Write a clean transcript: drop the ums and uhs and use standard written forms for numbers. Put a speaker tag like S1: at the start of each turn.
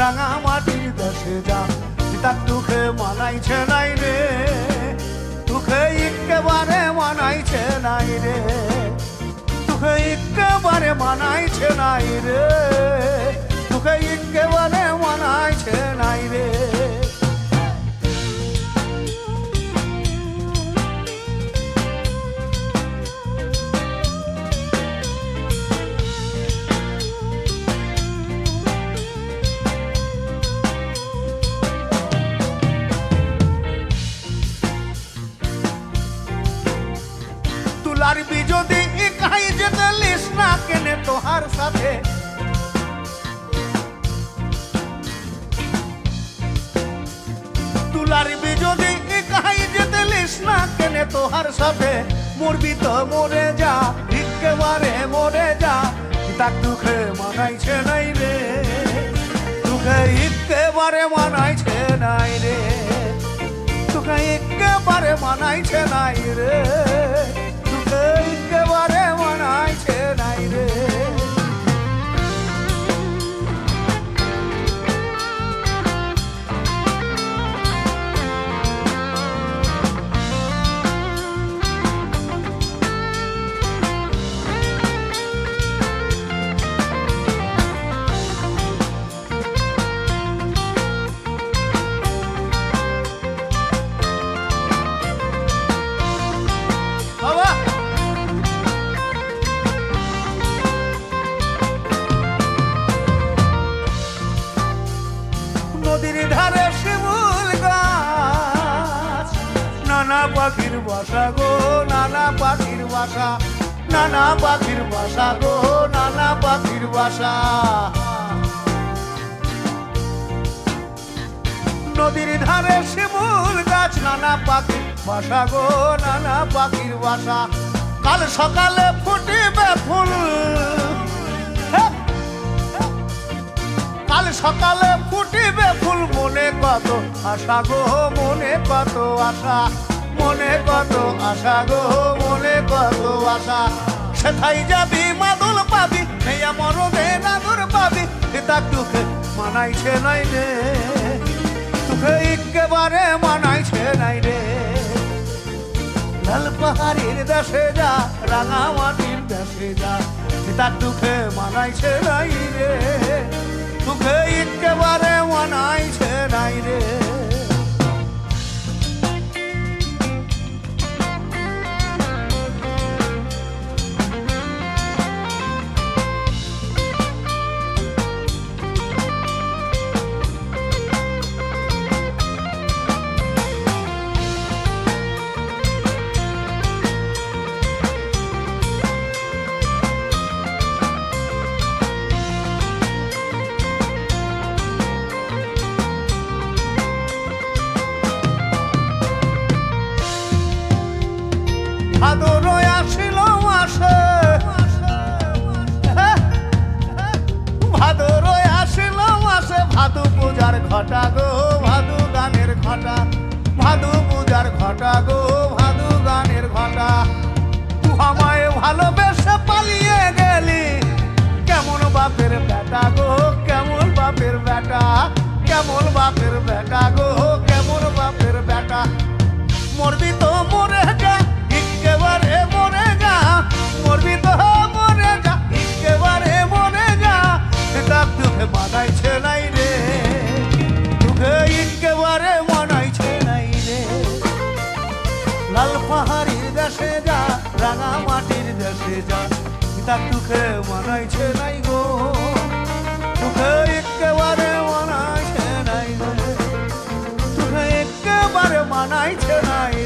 S1: রাঙা মাটির দেশে যা তার দুঃখে মানাইছে নাই রে দুঃখে একেবারে মানাইছে নাই রে দুঃখে একেবারে মানাইছে নাই রে দুঃখে একেবারে মানাইছে নাই রে তুলার যদি খাই যেতে লিস না কেনে তোহার সাথে তুলার যদি খাই যেতে লিস না কেনে তোহার সাথে মরবি তো মরে যা একেবারে মরে যা তার দুঃখে মানাইছে নাই রে দুঃখে একেবারে মানাইছে নাই রে দুঃখে একেবারে মানাইছে নাই রে একেবারে মানাইছে নাই রে নদীর ধারে শিমুল গাছ নানা পাখির বাসা গো নানা পাখির বাসা নানা পাখির বাসা গো নানা পাখির বাসা নদীর ধারে শিমুল গাছ নানা পাখির বাসা গো নানা পাখির বাসা কাল সকালে ফুটিবে ফুল কাল সকালে ফুটিবে ফুল মনে কত আশা গো মনে কত আশা মনে কত আশা গো মনে কত আশা সেথাই যাবি মাদুল পাবি মেয়া মরদে নাদুর পাবি তার দুঃখে মানাইছে নাই রে দুঃখে একেবারে মানাইছে নাই রে লাল পাহাড়ির দেশে যা রাঙা মাটির দেশে যা তার দুঃখে মানাইছে নাই রে দুঃখে একেবারে মানাইছে নাই রে ভাদর আসিল মাসে ভাদর আসিল মাসে ভাদু পূজার ঘটা গো ভাদু গানের ঘটা ভাদু পূজার ঘটা গো ভাদু গানের ঘটা তু আমায় ভালোবেসে পালিয়ে গেলি কেমন বাপের বেটা গো কেমন বাপের বেটা কেমন বাপের বেটা গো কেমন বাপের বেটা মরবি তো মরে যা একেবারে মরে যা মরবি তো মরে যা একেবারে মরে যা তার দুঃখে মানাইছে নাই রে দুঃখে একেবারে মানাইছে নাই রে লাল পাহাড়ির দেশে যা রাঙা মাটির দেশে যা তার দুঃখে মানাইছে নাই গো দুঃখে একেবারে মানাইছে নাই রে দুঃখে একেবারে মানাইছে নাই